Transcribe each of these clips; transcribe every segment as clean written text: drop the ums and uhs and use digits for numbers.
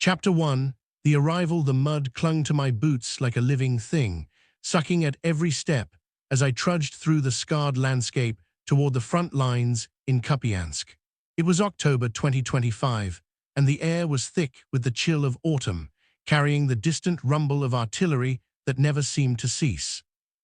Chapter 1. The arrival. The mud clung to my boots like a living thing, sucking at every step as I trudged through the scarred landscape toward the front lines in Kupyansk. It was October 2025, and the air was thick with the chill of autumn, carrying the distant rumble of artillery that never seemed to cease.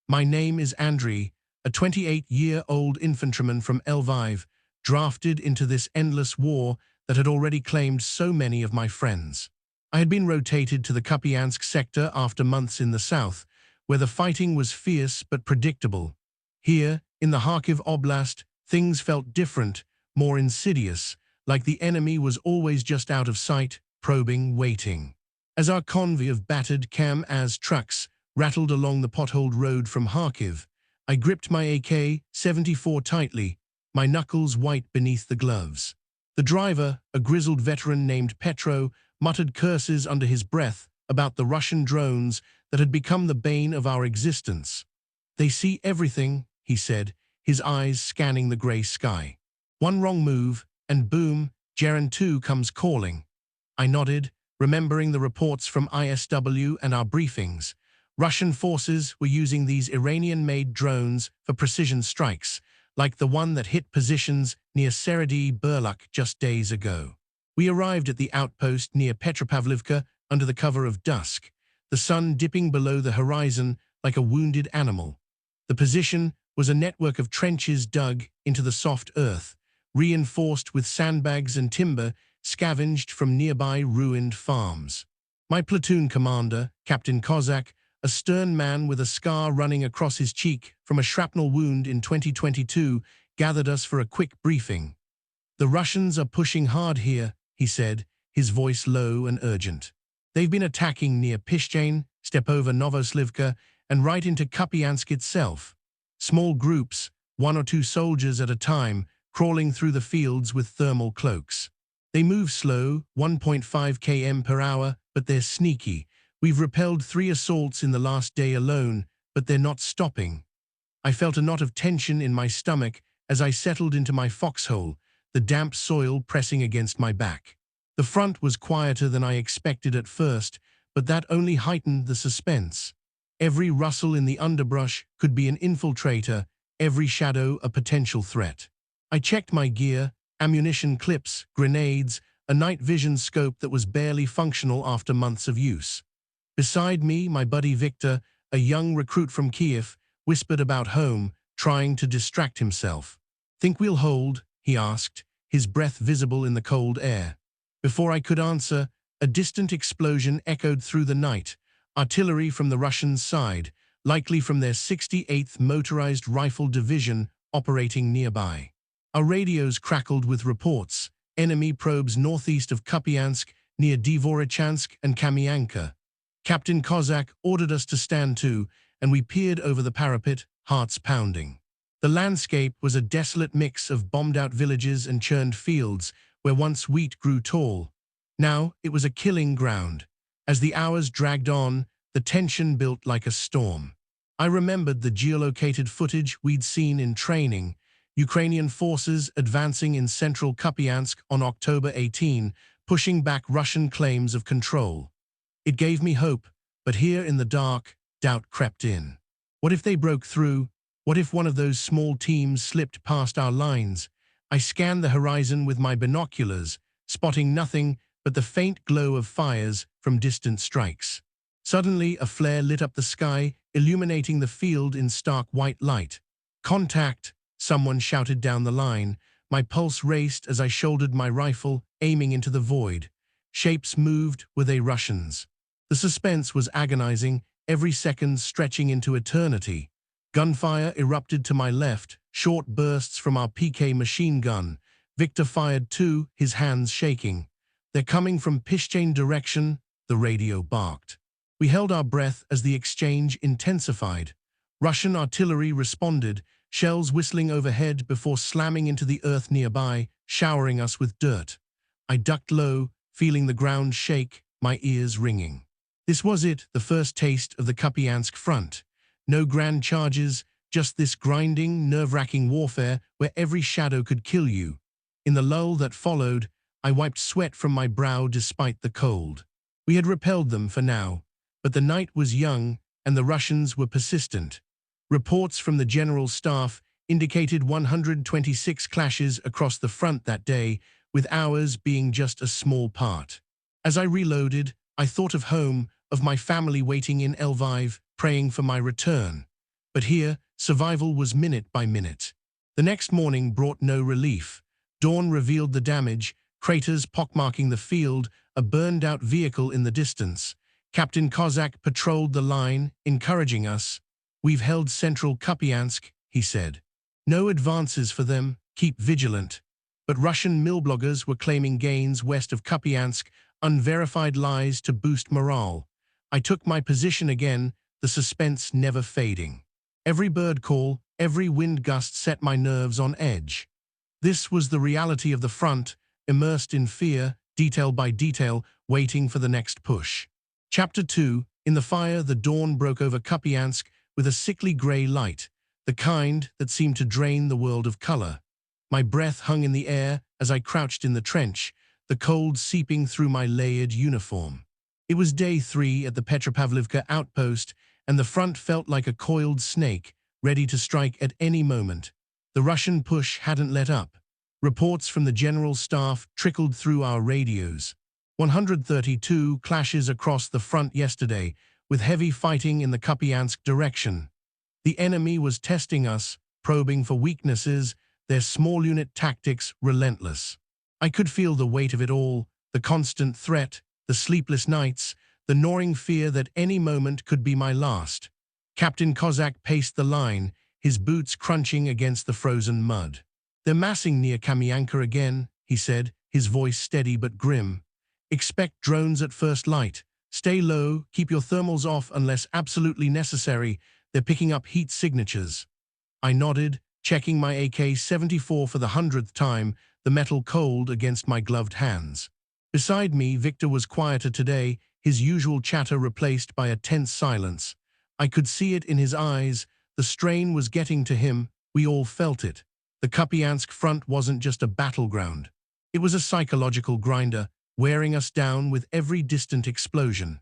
My name is Andriy, a 28-year-old infantryman from Lviv, drafted into this endless war that had already claimed so many of my friends. I had been rotated to the Kupyansk sector after months in the south, where the fighting was fierce but predictable. Here, in the Kharkiv Oblast, things felt different, more insidious, like the enemy was always just out of sight, probing, waiting. As our convoy of battered KamAZ trucks rattled along the potholed road from Kharkiv, I gripped my AK-74 tightly, my knuckles white beneath the gloves. The driver, a grizzled veteran named Petro, muttered curses under his breath about the Russian drones that had become the bane of our existence. "They see everything," he said, his eyes scanning the grey sky. "One wrong move, and boom, Gerran 2 comes calling." I nodded, remembering the reports from ISW and our briefings. Russian forces were using these Iranian-made drones for precision strikes, like the one that hit positions near Seredy Burlak just days ago. We arrived at the outpost near Petropavlivka under the cover of dusk, the sun dipping below the horizon like a wounded animal. The position was a network of trenches dug into the soft earth, reinforced with sandbags and timber scavenged from nearby ruined farms. My platoon commander, Captain Kozak, a stern man with a scar running across his cheek from a shrapnel wound in 2022, gathered us for a quick briefing. "The Russians are pushing hard here," he said, his voice low and urgent. "They've been attacking near Pishchain, Stepova Novoslivka, and right into Kupyansk itself. Small groups, 1 or 2 soldiers at a time, crawling through the fields with thermal cloaks. They move slow, 1.5 km per hour, but they're sneaky. We've repelled 3 assaults in the last day alone, but they're not stopping." I felt a knot of tension in my stomach as I settled into my foxhole, the damp soil pressing against my back. The front was quieter than I expected at first, but that only heightened the suspense. Every rustle in the underbrush could be an infiltrator, every shadow a potential threat. I checked my gear, ammunition clips, grenades, a night vision scope that was barely functional after months of use. Beside me, my buddy Victor, a young recruit from Kiev, whispered about home, trying to distract himself. "Think we'll hold?" he asked, his breath visible in the cold air. Before I could answer, a distant explosion echoed through the night, artillery from the Russians' side, likely from their 68th Motorized Rifle Division operating nearby. Our radios crackled with reports, enemy probes northeast of Kupyansk, near Dvorichansk and Kamyanka. Captain Kozak ordered us to stand to, and we peered over the parapet, hearts pounding. The landscape was a desolate mix of bombed-out villages and churned fields where once wheat grew tall. Now it was a killing ground. As the hours dragged on, the tension built like a storm. I remembered the geolocated footage we'd seen in training, Ukrainian forces advancing in central Kupyansk on October 18, pushing back Russian claims of control. It gave me hope, but here in the dark, doubt crept in. What if they broke through? What if one of those small teams slipped past our lines? I scanned the horizon with my binoculars, spotting nothing but the faint glow of fires from distant strikes. Suddenly, a flare lit up the sky, illuminating the field in stark white light. "Contact!" someone shouted down the line. My pulse raced as I shouldered my rifle, aiming into the void. Shapes moved. Were they Russians? The suspense was agonizing, every second stretching into eternity. Gunfire erupted to my left, short bursts from our PK machine gun. Victor fired too, his hands shaking. "They're coming from Pishchain direction," the radio barked. We held our breath as the exchange intensified. Russian artillery responded, shells whistling overhead before slamming into the earth nearby, showering us with dirt. I ducked low, feeling the ground shake, my ears ringing. This was it, the first taste of the Kupyansk front. No grand charges, just this grinding, nerve-wracking warfare where every shadow could kill you. In the lull that followed, I wiped sweat from my brow despite the cold. We had repelled them for now, but the night was young and the Russians were persistent. Reports from the General Staff indicated 126 clashes across the front that day, with ours being just a small part. As I reloaded, I thought of home, of my family waiting in Lviv, praying for my return. But here, survival was minute by minute. The next morning brought no relief. Dawn revealed the damage, craters pockmarking the field, a burned-out vehicle in the distance. Captain Kozak patrolled the line, encouraging us. "We've held central Kupyansk," he said. "No advances for them, keep vigilant." But Russian millbloggers were claiming gains west of Kupyansk, unverified lies to boost morale. I took my position again, the suspense never fading. Every bird call, every wind gust set my nerves on edge. This was the reality of the front, immersed in fear, detail by detail, waiting for the next push. Chapter 2. In the fire, the dawn broke over Kupyansk with a sickly grey light, the kind that seemed to drain the world of color. My breath hung in the air as I crouched in the trench, the cold seeping through my layered uniform. It was day 3 at the Petropavlivka outpost, and the front felt like a coiled snake, ready to strike at any moment. The Russian push hadn't let up. Reports from the General Staff trickled through our radios. 132 clashes across the front yesterday, with heavy fighting in the Kupyansk direction. The enemy was testing us, probing for weaknesses, their small unit tactics relentless. I could feel the weight of it all, the constant threat, the sleepless nights, the gnawing fear that any moment could be my last. Captain Kozak paced the line, his boots crunching against the frozen mud. "They're massing near Kamyanka again," he said, his voice steady but grim. "Expect drones at first light. Stay low, keep your thermals off unless absolutely necessary. They're picking up heat signatures." I nodded, checking my AK-74 for the 100th time, the metal cold against my gloved hands. Beside me, Victor was quieter today, his usual chatter replaced by a tense silence. I could see it in his eyes. The strain was getting to him. We all felt it. The Kupyansk front wasn't just a battleground. It was a psychological grinder, wearing us down with every distant explosion.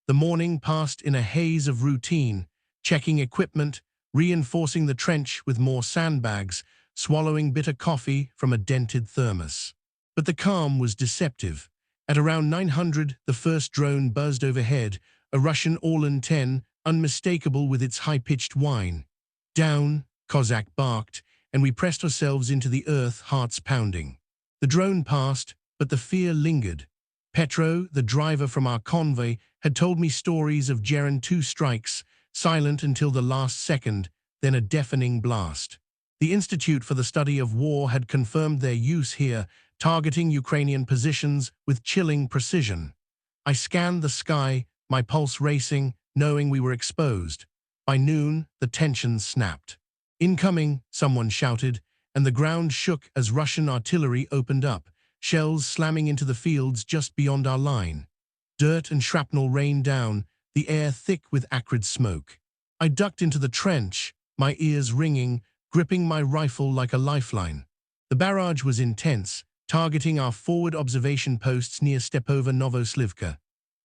The morning passed in a haze of routine, checking equipment, reinforcing the trench with more sandbags, swallowing bitter coffee from a dented thermos. But the calm was deceptive. At around 900, the first drone buzzed overhead, a Russian Orlan-10, unmistakable with its high-pitched whine. "Down," Kozak barked, and we pressed ourselves into the earth, hearts pounding. The drone passed, but the fear lingered. Petro, the driver from our convoy, had told me stories of Geran 2 strikes, silent until the last second, then a deafening blast. The Institute for the Study of War had confirmed their use here, targeting Ukrainian positions with chilling precision. I scanned the sky, my pulse racing, knowing we were exposed. By noon, the tension snapped. "Incoming," someone shouted, and the ground shook as Russian artillery opened up, shells slamming into the fields just beyond our line. Dirt and shrapnel rained down, the air thick with acrid smoke. I ducked into the trench, my ears ringing, gripping my rifle like a lifeline. The barrage was intense, targeting our forward observation posts near Stepova Novoslivka.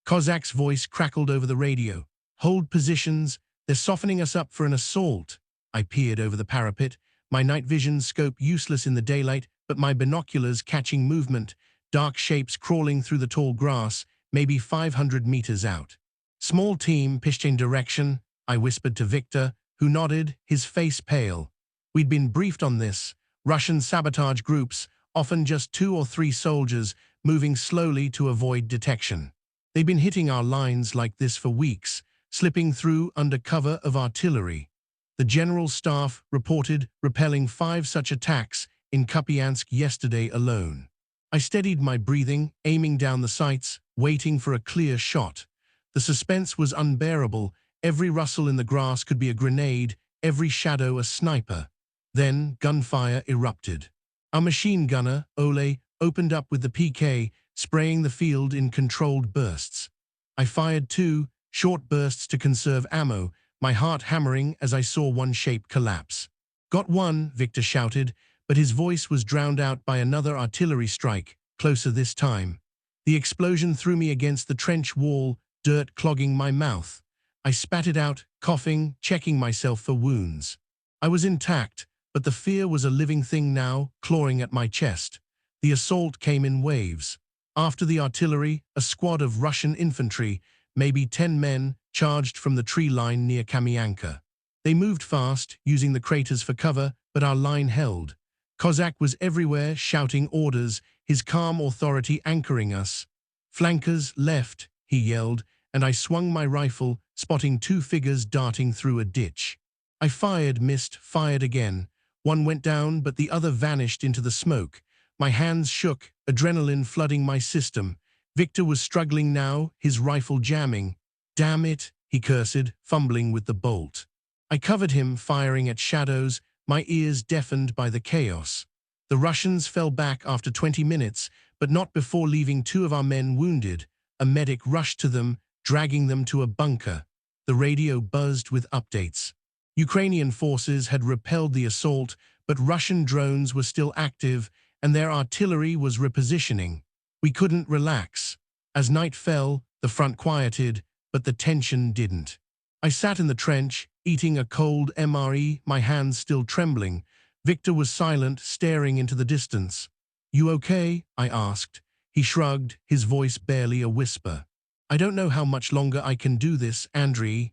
Kozak's voice crackled over the radio. "Hold positions, they're softening us up for an assault." I peered over the parapet, my night vision scope useless in the daylight, but my binoculars catching movement, dark shapes crawling through the tall grass, maybe 500 meters out. "Small team, Pishtchen direction," I whispered to Victor, who nodded, his face pale. We'd been briefed on this. Russian sabotage groups, often just 2 or 3 soldiers, moving slowly to avoid detection. They'd been hitting our lines like this for weeks, slipping through under cover of artillery. The General Staff reported repelling 5 such attacks in Kupyansk yesterday alone. I steadied my breathing, aiming down the sights, waiting for a clear shot. The suspense was unbearable. Every rustle in the grass could be a grenade, every shadow a sniper. Then gunfire erupted. Our machine gunner, Ole, opened up with the PK, spraying the field in controlled bursts. I fired 2, short bursts to conserve ammo, my heart hammering as I saw one shape collapse. "Got one," Victor shouted, but his voice was drowned out by another artillery strike, closer this time. The explosion threw me against the trench wall, dirt clogging my mouth. I spat it out, coughing, checking myself for wounds. I was intact, but the fear was a living thing now, clawing at my chest. The assault came in waves. After the artillery, a squad of Russian infantry, maybe 10 men, charged from the tree line near Kamyanka. They moved fast, using the craters for cover, but our line held. KamAZ was everywhere, shouting orders, his calm authority anchoring us. "Flankers, left," he yelled, and I swung my rifle, spotting 2 figures darting through a ditch. I fired, missed, fired again. One went down, but the other vanished into the smoke. My hands shook, adrenaline flooding my system. Victor was struggling now, his rifle jamming. "Damn it," he cursed, fumbling with the bolt. I covered him, firing at shadows, my ears deafened by the chaos. The Russians fell back after 20 minutes, but not before leaving 2 of our men wounded. A medic rushed to them, dragging them to a bunker. The radio buzzed with updates. Ukrainian forces had repelled the assault, but Russian drones were still active, and their artillery was repositioning. We couldn't relax. As night fell, the front quieted, but the tension didn't. I sat in the trench, eating a cold MRE, my hands still trembling. Victor was silent, staring into the distance. "You okay?" I asked. He shrugged, his voice barely a whisper. "I don't know how much longer I can do this, Andriy."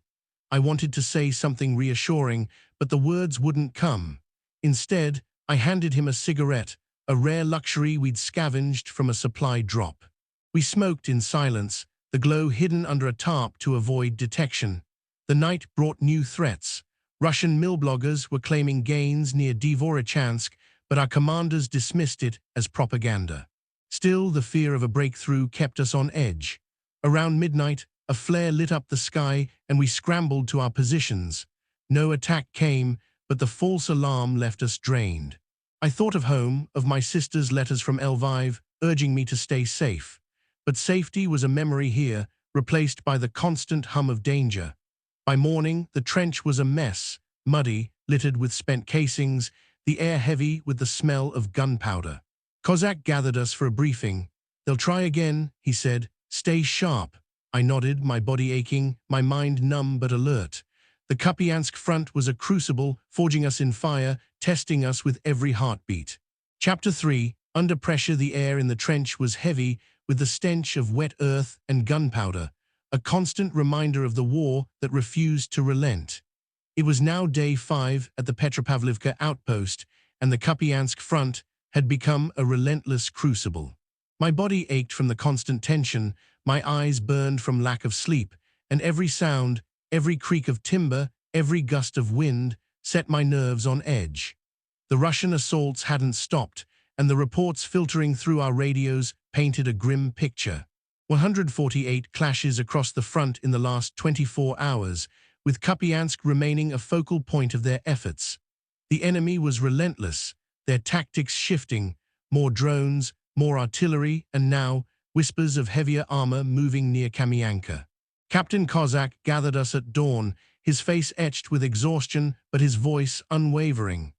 I wanted to say something reassuring, but the words wouldn't come. Instead, I handed him a cigarette, a rare luxury we'd scavenged from a supply drop. We smoked in silence, the glow hidden under a tarp to avoid detection. The night brought new threats. Russian mill bloggers were claiming gains near Dvorichansk, but our commanders dismissed it as propaganda. Still, the fear of a breakthrough kept us on edge. Around midnight, a flare lit up the sky, and we scrambled to our positions. No attack came, but the false alarm left us drained. I thought of home, of my sister's letters from Lviv, urging me to stay safe. But safety was a memory here, replaced by the constant hum of danger. By morning, the trench was a mess, muddy, littered with spent casings, the air heavy with the smell of gunpowder. KamAZ gathered us for a briefing. "They'll try again," he said. "Stay sharp." I nodded, my body aching, my mind numb but alert. The Kupyansk front was a crucible, forging us in fire, testing us with every heartbeat. Chapter 3. Under pressure, the air in the trench was heavy, with the stench of wet earth and gunpowder, a constant reminder of the war that refused to relent. It was now day 5 at the Petropavlivka outpost, and the Kupyansk front had become a relentless crucible. My body ached from the constant tension, my eyes burned from lack of sleep, and every sound, every creak of timber, every gust of wind set my nerves on edge. The Russian assaults hadn't stopped, and the reports filtering through our radios painted a grim picture. 148 clashes across the front in the last 24 hours, with Kupyansk remaining a focal point of their efforts. The enemy was relentless, their tactics shifting, more drones, more artillery, and now, whispers of heavier armor moving near Kamyanka. Captain KamAZ gathered us at dawn, his face etched with exhaustion, but his voice unwavering.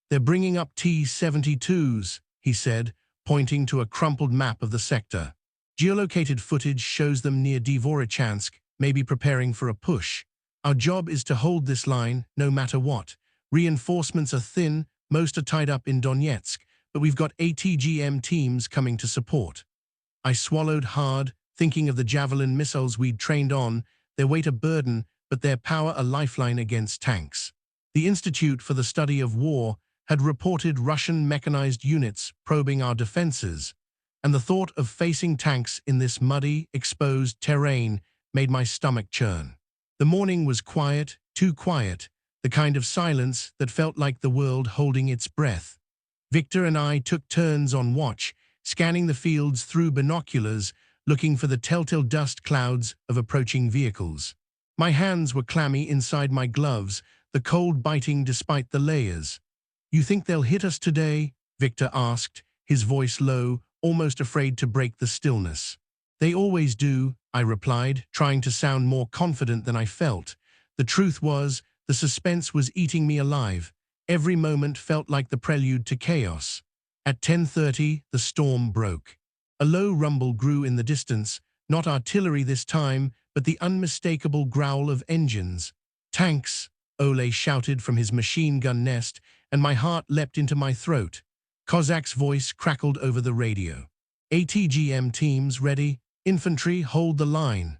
"They're bringing up T-72s, he said, pointing to a crumpled map of the sector. "Geolocated footage shows them near Dvorichansk, maybe preparing for a push. Our job is to hold this line, no matter what. Reinforcements are thin, most are tied up in Donetsk, but we've got ATGM teams coming to support." I swallowed hard, thinking of the Javelin missiles we'd trained on, their weight a burden, but their power a lifeline against tanks. The Institute for the Study of War had reported Russian mechanized units probing our defenses, and the thought of facing tanks in this muddy, exposed terrain made my stomach churn. The morning was quiet, too quiet, the kind of silence that felt like the world holding its breath. Victor and I took turns on watch, scanning the fields through binoculars, looking for the telltale dust clouds of approaching vehicles. My hands were clammy inside my gloves, the cold biting despite the layers. "You think they'll hit us today?" Victor asked, his voice low, almost afraid to break the stillness. "They always do," I replied, trying to sound more confident than I felt. The truth was, the suspense was eating me alive. Every moment felt like the prelude to chaos. At 10:30, the storm broke. A low rumble grew in the distance, not artillery this time, but the unmistakable growl of engines. "Tanks!" Ole shouted from his machine gun nest, and my heart leapt into my throat. Kozak's voice crackled over the radio. "ATGM teams ready. Infantry, hold the line."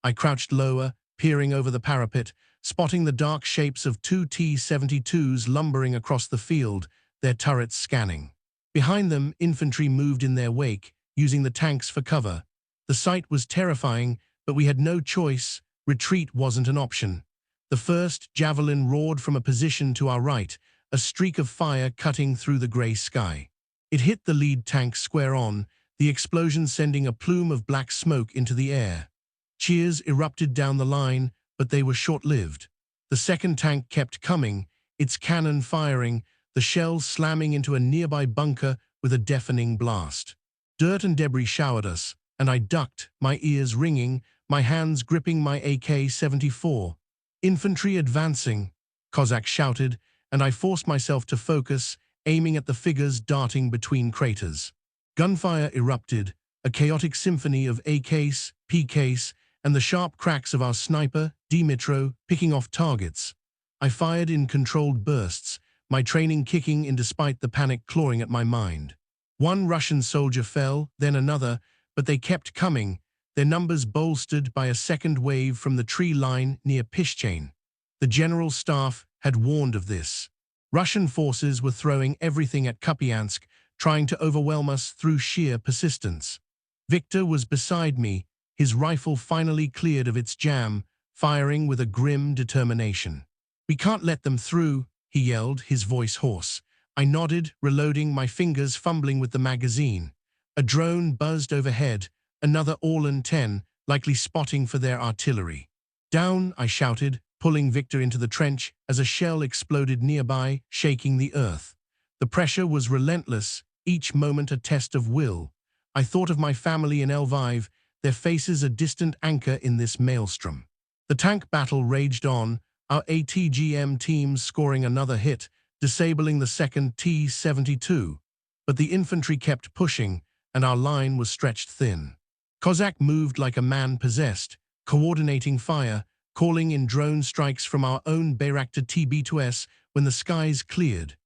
I crouched lower, peering over the parapet, spotting the dark shapes of two T-72s lumbering across the field, their turrets scanning. Behind them, infantry moved in their wake, using the tanks for cover. The sight was terrifying, but we had no choice. Retreat wasn't an option. The first javelin roared from a position to our right, a streak of fire cutting through the grey sky. It hit the lead tank square on, the explosion sending a plume of black smoke into the air. Cheers erupted down the line, but they were short-lived. The second tank kept coming, its cannon firing, the shells slamming into a nearby bunker with a deafening blast. Dirt and debris showered us, and I ducked, my ears ringing, my hands gripping my AK-74. "Infantry advancing," Kozak shouted, and I forced myself to focus, aiming at the figures darting between craters. Gunfire erupted, a chaotic symphony of AKs, PKs, and the sharp cracks of our sniper, Dimitro, picking off targets. I fired in controlled bursts, my training kicking in despite the panic clawing at my mind. One Russian soldier fell, then another, but they kept coming, their numbers bolstered by a second wave from the tree line near Pishchain. The general staff had warned of this. Russian forces were throwing everything at Kupyansk, trying to overwhelm us through sheer persistence. Victor was beside me, his rifle finally cleared of its jam, firing with a grim determination. "We can't let them through," he yelled, his voice hoarse. I nodded, reloading, my fingers fumbling with the magazine. A drone buzzed overhead, another Orlan 10, likely spotting for their artillery. "Down," I shouted, pulling Victor into the trench as a shell exploded nearby, shaking the earth. The pressure was relentless, each moment a test of will. I thought of my family in Lviv, their faces a distant anchor in this maelstrom. The tank battle raged on, our ATGM teams scoring another hit, disabling the second T-72. But the infantry kept pushing, and our line was stretched thin. Kozak moved like a man possessed, coordinating fire, calling in drone strikes from our own Bayraktar TB2S when the skies cleared.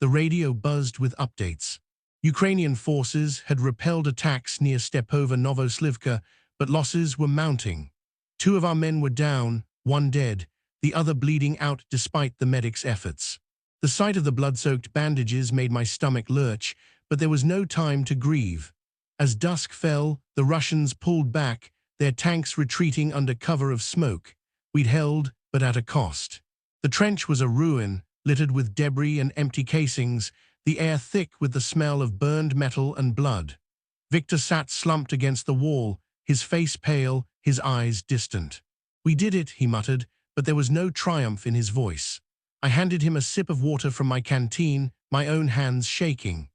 The radio buzzed with updates. Ukrainian forces had repelled attacks near Stepova Novoslivka, but losses were mounting. 2 of our men were down, 1 dead, the other bleeding out despite the medics' efforts. The sight of the blood-soaked bandages made my stomach lurch, but there was no time to grieve. As dusk fell, the Russians pulled back, their tanks retreating under cover of smoke. We'd held, but at a cost. The trench was a ruin, littered with debris and empty casings, the air thick with the smell of burned metal and blood. Victor sat slumped against the wall, his face pale, his eyes distant. "We did it," he muttered, but there was no triumph in his voice. I handed him a sip of water from my canteen, my own hands shaking.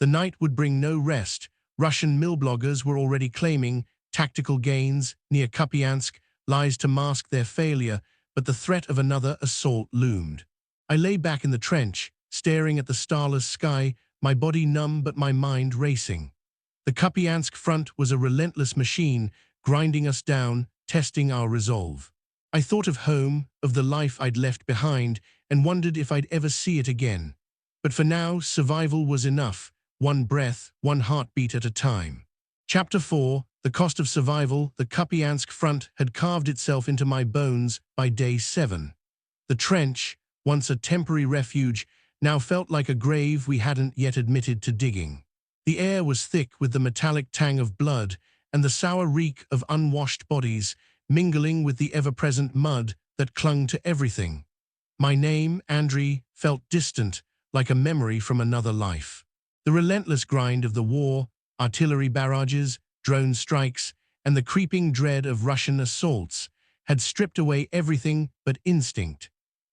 The night would bring no rest. Russian millbloggers were already claiming tactical gains near Kupyansk, lies to mask their failure, but the threat of another assault loomed. I lay back in the trench, staring at the starless sky, my body numb but my mind racing. The Kupyansk front was a relentless machine, grinding us down, testing our resolve. I thought of home, of the life I'd left behind, and wondered if I'd ever see it again. But for now, survival was enough, one breath, one heartbeat at a time. Chapter 4, The Cost of Survival. The Kupyansk front had carved itself into my bones by day 7. The trench, once a temporary refuge, now felt like a grave we hadn't yet admitted to digging. The air was thick with the metallic tang of blood and the sour reek of unwashed bodies, mingling with the ever-present mud that clung to everything. My name, Andriy, felt distant, like a memory from another life. The relentless grind of the war, artillery barrages, drone strikes, and the creeping dread of Russian assaults had stripped away everything but instinct.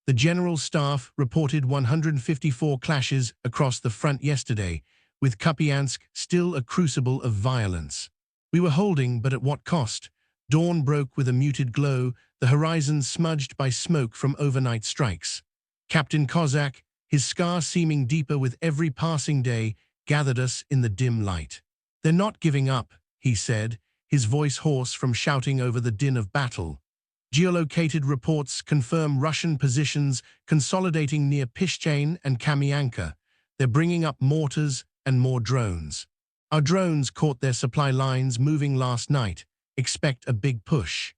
The General Staff reported 154 clashes across the front yesterday, with Kupyansk still a crucible of violence. We were holding, but at what cost? Dawn broke with a muted glow, the horizon smudged by smoke from overnight strikes. Captain Kozak, his scar seeming deeper with every passing day, gathered us in the dim light. "They're not giving up," he said, his voice hoarse from shouting over the din of battle. "Geolocated reports confirm Russian positions consolidating near Pishchain and Kamyanka. They're bringing up mortars and more drones. Our drones caught their supply lines moving last night. Expect a big push."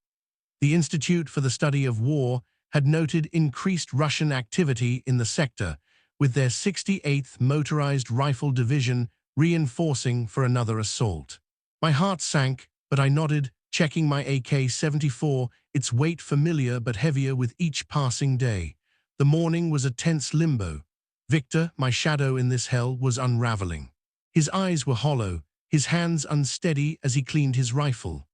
The Institute for the Study of War had noted increased Russian activity in the sector, with their 68th Motorized Rifle Division reinforcing for another assault. My heart sank, but I nodded, checking my AK-74, its weight familiar but heavier with each passing day. The morning was a tense limbo. Victor, my shadow in this hell, was unraveling. His eyes were hollow, his hands unsteady as he cleaned his rifle.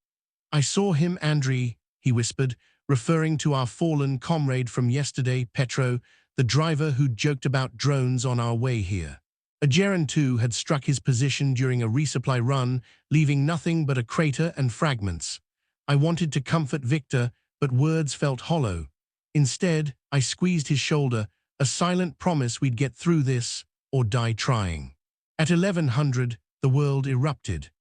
"I saw him, Andriy," he whispered, referring to our fallen comrade from yesterday, Petro, the driver who'd joked about drones on our way here. A German 2 had struck his position during a resupply run, leaving nothing but a crater and fragments. I wanted to comfort Victor, but words felt hollow. Instead, I squeezed his shoulder, a silent promise we'd get through this, or die trying. At 1100, the world erupted.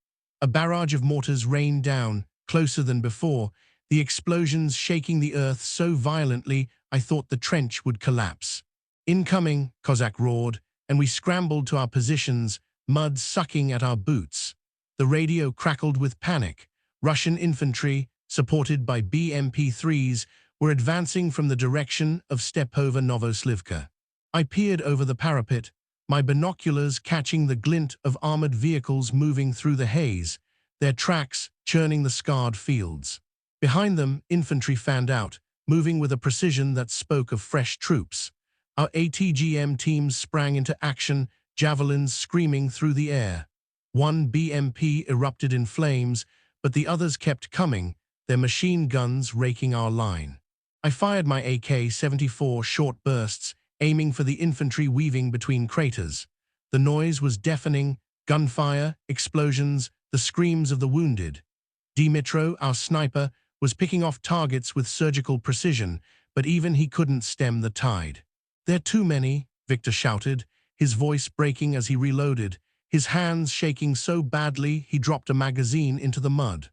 A barrage of mortars rained down, closer than before, the explosions shaking the earth so violently I thought the trench would collapse. "Incoming," KamAZ roared, and we scrambled to our positions, mud sucking at our boots. The radio crackled with panic. Russian infantry, supported by BMP-3s, were advancing from the direction of Stepova Novoslivka. I peered over the parapet, my binoculars catching the glint of armored vehicles moving through the haze, their tracks churning the scarred fields. Behind them, infantry fanned out, moving with a precision that spoke of fresh troops. Our ATGM teams sprang into action, javelins screaming through the air. One BMP erupted in flames, but the others kept coming, their machine guns raking our line. I fired my AK-74 short bursts, aiming for the infantry weaving between craters. The noise was deafening, gunfire, explosions, the screams of the wounded. Dmitro, our sniper, was picking off targets with surgical precision, but even he couldn't stem the tide. "They're too many," Victor shouted, his voice breaking as he reloaded, his hands shaking so badly he dropped a magazine into the mud.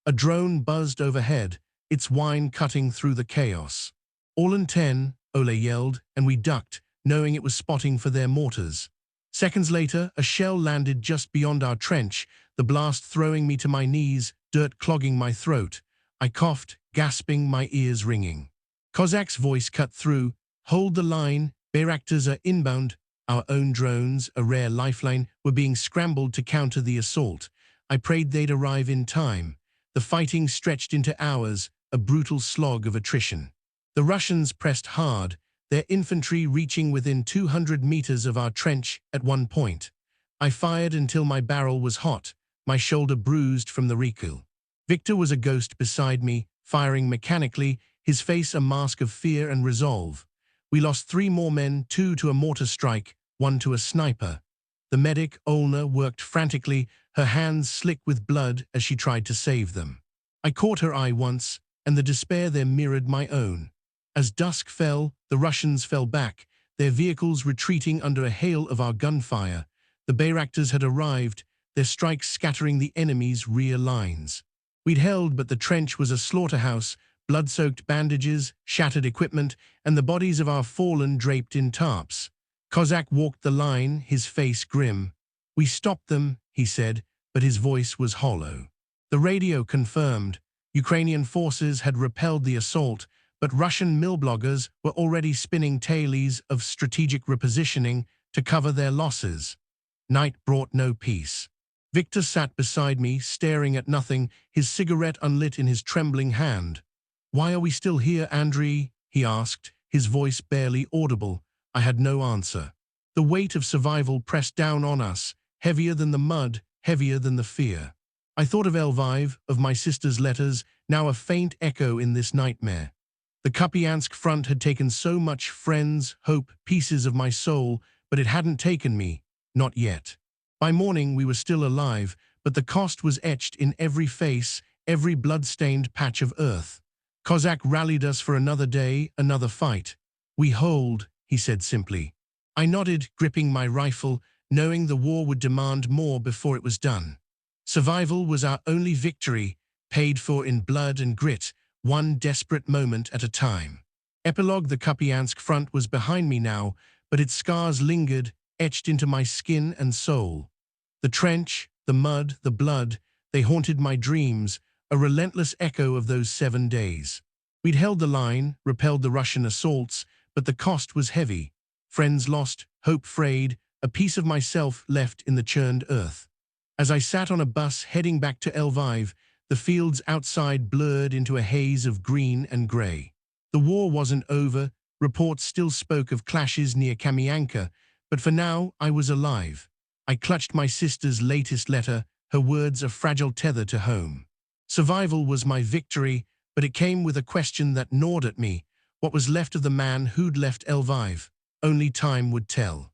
A drone buzzed overhead, its whine cutting through the chaos. "All in 10, Ole yelled, and we ducked, knowing it was spotting for their mortars. Seconds later, a shell landed just beyond our trench, the blast throwing me to my knees, dirt clogging my throat. I coughed, gasping, my ears ringing. KamAZ's voice cut through. "Hold the line, Bayraktars are inbound." Our own drones, a rare lifeline, were being scrambled to counter the assault. I prayed they'd arrive in time. The fighting stretched into hours, a brutal slog of attrition. The Russians pressed hard, their infantry reaching within 200 meters of our trench at one point. I fired until my barrel was hot, my shoulder bruised from the recoil. Victor was a ghost beside me, firing mechanically, his face a mask of fear and resolve. We lost 3 more men, 2 to a mortar strike, 1 to a sniper. The medic, Olna, worked frantically, her hands slick with blood as she tried to save them. I caught her eye once, and the despair there mirrored my own. As dusk fell, the Russians fell back, their vehicles retreating under a hail of our gunfire. The Bayraktars had arrived, their strikes scattering the enemy's rear lines. We'd held, but the trench was a slaughterhouse, blood-soaked bandages, shattered equipment, and the bodies of our fallen draped in tarps. KamAZ walked the line, his face grim. "We stopped them," he said, but his voice was hollow. The radio confirmed. Ukrainian forces had repelled the assault, but Russian millbloggers were already spinning tales of strategic repositioning to cover their losses. Night brought no peace. Victor sat beside me, staring at nothing, his cigarette unlit in his trembling hand. "Why are we still here, Andriy?" he asked, his voice barely audible. I had no answer. The weight of survival pressed down on us, heavier than the mud, heavier than the fear. I thought of Lviv, of my sister's letters, now a faint echo in this nightmare. The Kupyansk front had taken so much friends, hope, pieces of my soul, but it hadn't taken me, not yet. By morning we were still alive, but the cost was etched in every face, every blood-stained patch of earth. KamAZ rallied us for another day, another fight. "We hold," he said simply. I nodded, gripping my rifle, knowing the war would demand more before it was done. Survival was our only victory, paid for in blood and grit, one desperate moment at a time. Epilogue: the Kupyansk front was behind me now, but its scars lingered, etched into my skin and soul. The trench, the mud, the blood, they haunted my dreams, a relentless echo of those 7 days. We'd held the line, repelled the Russian assaults, but the cost was heavy. Friends lost, hope frayed, a piece of myself left in the churned earth. As I sat on a bus heading back to Lviv, the fields outside blurred into a haze of green and grey. The war wasn't over, reports still spoke of clashes near KamAZ, but for now I was alive. I clutched my sister's latest letter, her words a fragile tether to home. Survival was my victory, but it came with a question that gnawed at me. What was left of the man who'd left Lviv? Only time would tell.